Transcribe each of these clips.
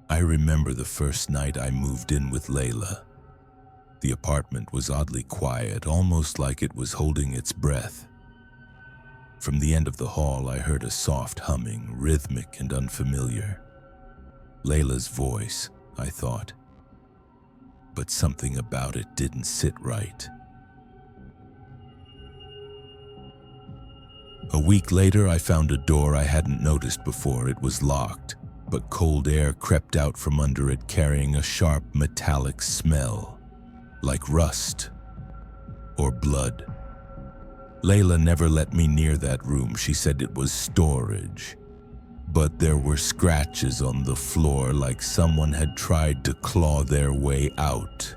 I remember the first night I moved in with Layla. The apartment was oddly quiet, almost like it was holding its breath. From the end of the hall, I heard a soft humming, rhythmic and unfamiliar. Layla's voice, I thought. But something about it didn't sit right. A week later, I found a door I hadn't noticed before. It was locked, but cold air crept out from under it, carrying a sharp metallic smell, like rust or blood. Layla never let me near that room. She said it was storage, but there were scratches on the floor like someone had tried to claw their way out.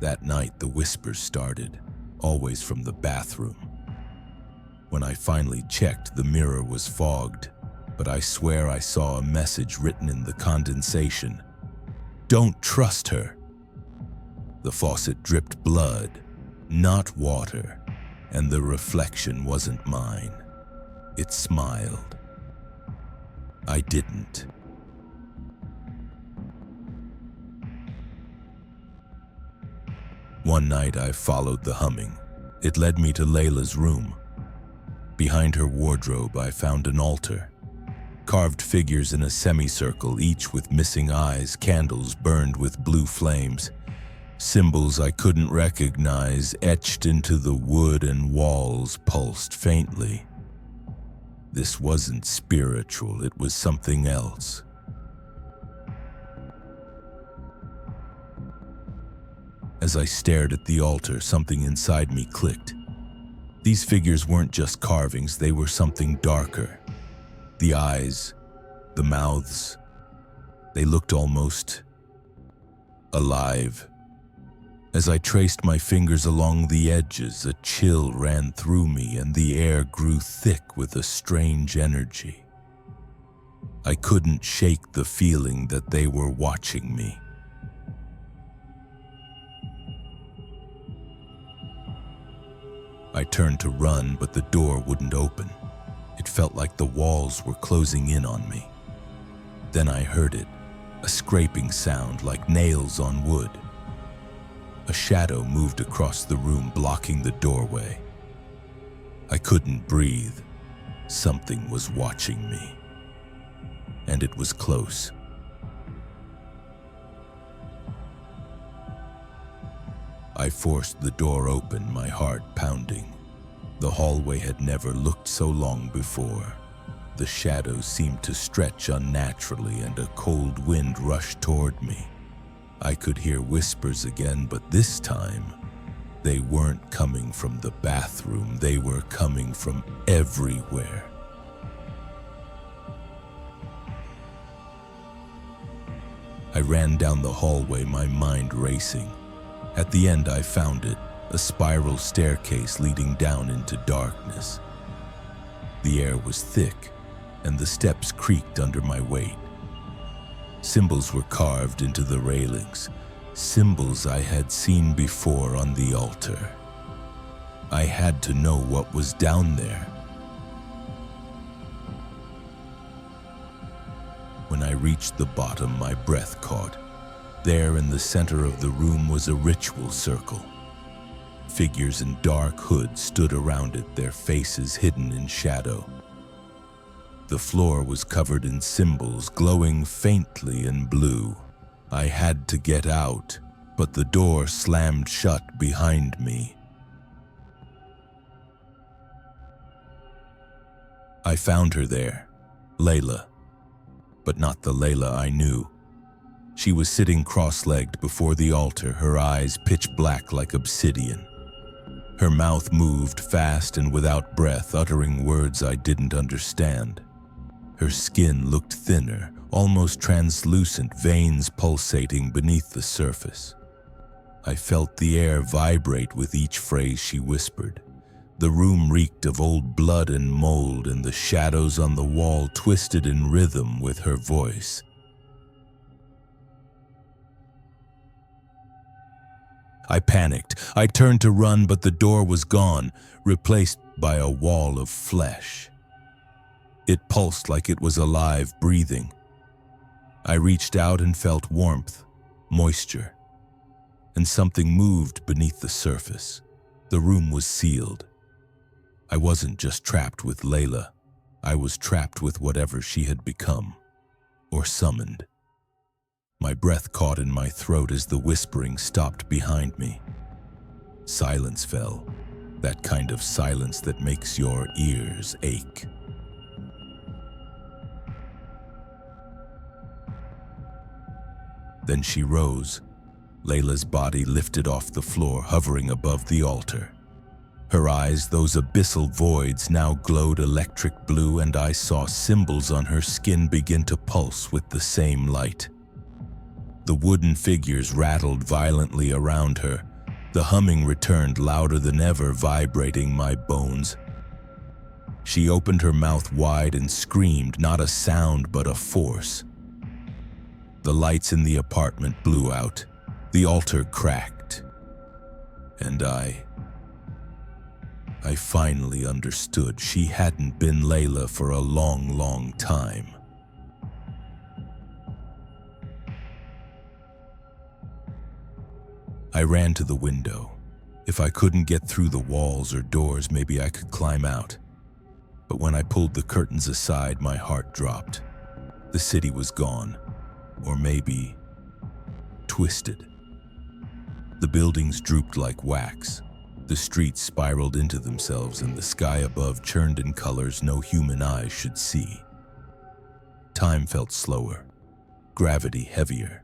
That night, the whispers started, always from the bathroom. When I finally checked, the mirror was fogged, but I swear I saw a message written in the condensation. "Don't trust her." The faucet dripped blood, not water, and the reflection wasn't mine. It smiled. I didn't. One night I followed the humming. It led me to Layla's room. Behind her wardrobe, I found an altar. Carved figures in a semicircle, each with missing eyes, candles burned with blue flames. Symbols I couldn't recognize, etched into the wood, and walls pulsed faintly. This wasn't spiritual, it was something else. As I stared at the altar, something inside me clicked. These figures weren't just carvings, they were something darker. The eyes, the mouths, they looked almost alive. As I traced my fingers along the edges, a chill ran through me and the air grew thick with a strange energy. I couldn't shake the feeling that they were watching me. I turned to run, but the door wouldn't open. It felt like the walls were closing in on me. Then I heard it, a scraping sound like nails on wood. A shadow moved across the room, blocking the doorway. I couldn't breathe. Something was watching me. And it was close. I forced the door open, my heart pounding. The hallway had never looked so long before. The shadows seemed to stretch unnaturally, and a cold wind rushed toward me. I could hear whispers again, but this time, they weren't coming from the bathroom. They were coming from everywhere. I ran down the hallway, my mind racing. At the end, I found it, a spiral staircase leading down into darkness. The air was thick, and the steps creaked under my weight. Symbols were carved into the railings, symbols I had seen before on the altar. I had to know what was down there. When I reached the bottom, my breath caught. There in the center of the room was a ritual circle. Figures in dark hoods stood around it, their faces hidden in shadow. The floor was covered in symbols, glowing faintly in blue. I had to get out, but the door slammed shut behind me. I found her there, Layla, but not the Layla I knew. She was sitting cross-legged before the altar, her eyes pitch black like obsidian. Her mouth moved fast and without breath, uttering words I didn't understand. Her skin looked thinner, almost translucent, veins pulsating beneath the surface. I felt the air vibrate with each phrase she whispered. The room reeked of old blood and mold, and the shadows on the wall twisted in rhythm with her voice. I panicked. I turned to run, but the door was gone, replaced by a wall of flesh. It pulsed like it was alive, breathing. I reached out and felt warmth, moisture, and something moved beneath the surface. The room was sealed. I wasn't just trapped with Layla. I was trapped with whatever she had become, or summoned. My breath caught in my throat as the whispering stopped behind me. Silence fell, that kind of silence that makes your ears ache. Then she rose. Layla's body lifted off the floor, hovering above the altar. Her eyes, those abyssal voids, now glowed electric blue, and I saw symbols on her skin begin to pulse with the same light. The wooden figures rattled violently around her. The humming returned louder than ever, vibrating my bones. She opened her mouth wide and screamed, not a sound but a force. The lights in the apartment blew out. The altar cracked. And I finally understood. She hadn't been Layla for a long, long time. I ran to the window. If I couldn't get through the walls or doors, maybe I could climb out. But when I pulled the curtains aside, my heart dropped. The city was gone. Or maybe twisted. The buildings drooped like wax. The streets spiraled into themselves, and the sky above churned in colors no human eyes should see. Time felt slower, gravity heavier.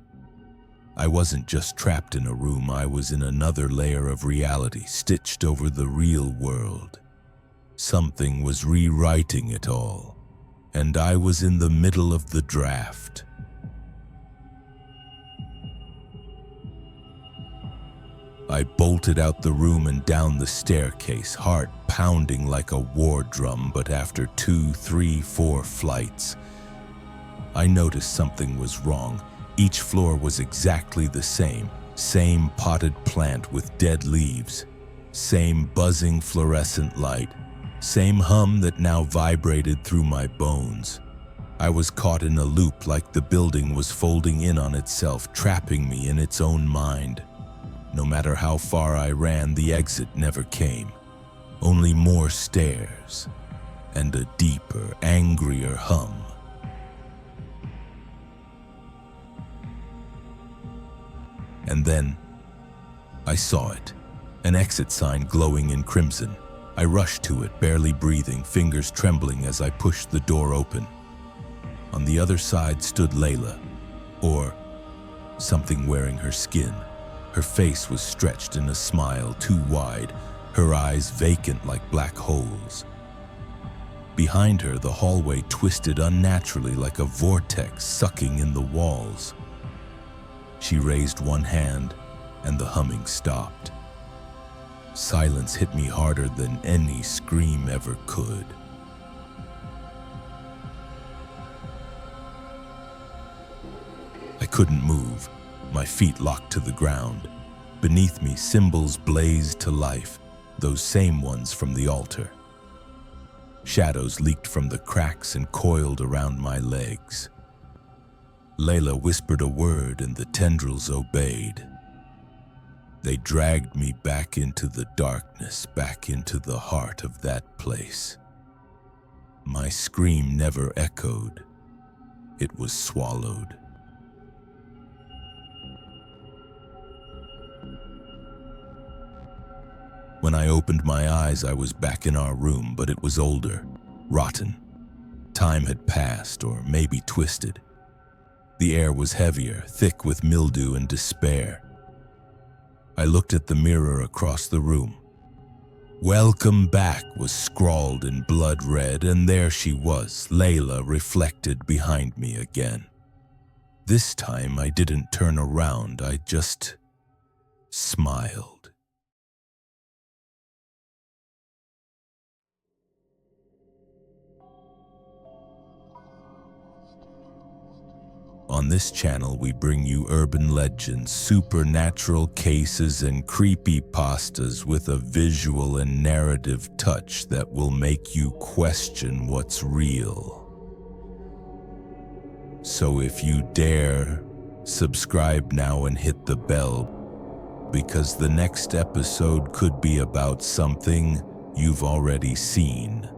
I wasn't just trapped in a room, I was in another layer of reality, stitched over the real world. Something was rewriting it all, and I was in the middle of the draft. I bolted out the room and down the staircase, heart pounding like a war drum, but after 2, 3, 4 flights, I noticed something was wrong. Each floor was exactly the same potted plant with dead leaves, same buzzing fluorescent light, same hum that now vibrated through my bones. I was caught in a loop, like the building was folding in on itself, trapping me in its own mind. No matter how far I ran, the exit never came. Only more stairs and a deeper, angrier hum. And then I saw it, an exit sign glowing in crimson. I rushed to it, barely breathing, fingers trembling as I pushed the door open. On the other side stood Layla, or something wearing her skin. Her face was stretched in a smile too wide, her eyes vacant like black holes. Behind her, the hallway twisted unnaturally like a vortex sucking in the walls. She raised one hand, and the humming stopped. Silence hit me harder than any scream ever could. I couldn't move, my feet locked to the ground. Beneath me, symbols blazed to life, those same ones from the altar. Shadows leaked from the cracks and coiled around my legs. Layla whispered a word and the tendrils obeyed. They dragged me back into the darkness, back into the heart of that place. My scream never echoed. It was swallowed. When I opened my eyes, I was back in our room, but it was older, rotten. Time had passed, or maybe twisted. The air was heavier, thick with mildew and despair. I looked at the mirror across the room. "Welcome back" was scrawled in blood red, and there she was, Layla, reflected behind me again. This time I didn't turn around, I just smiled. On this channel, we bring you urban legends, supernatural cases, and creepypastas with a visual and narrative touch that will make you question what's real. So if you dare, subscribe now and hit the bell, because the next episode could be about something you've already seen.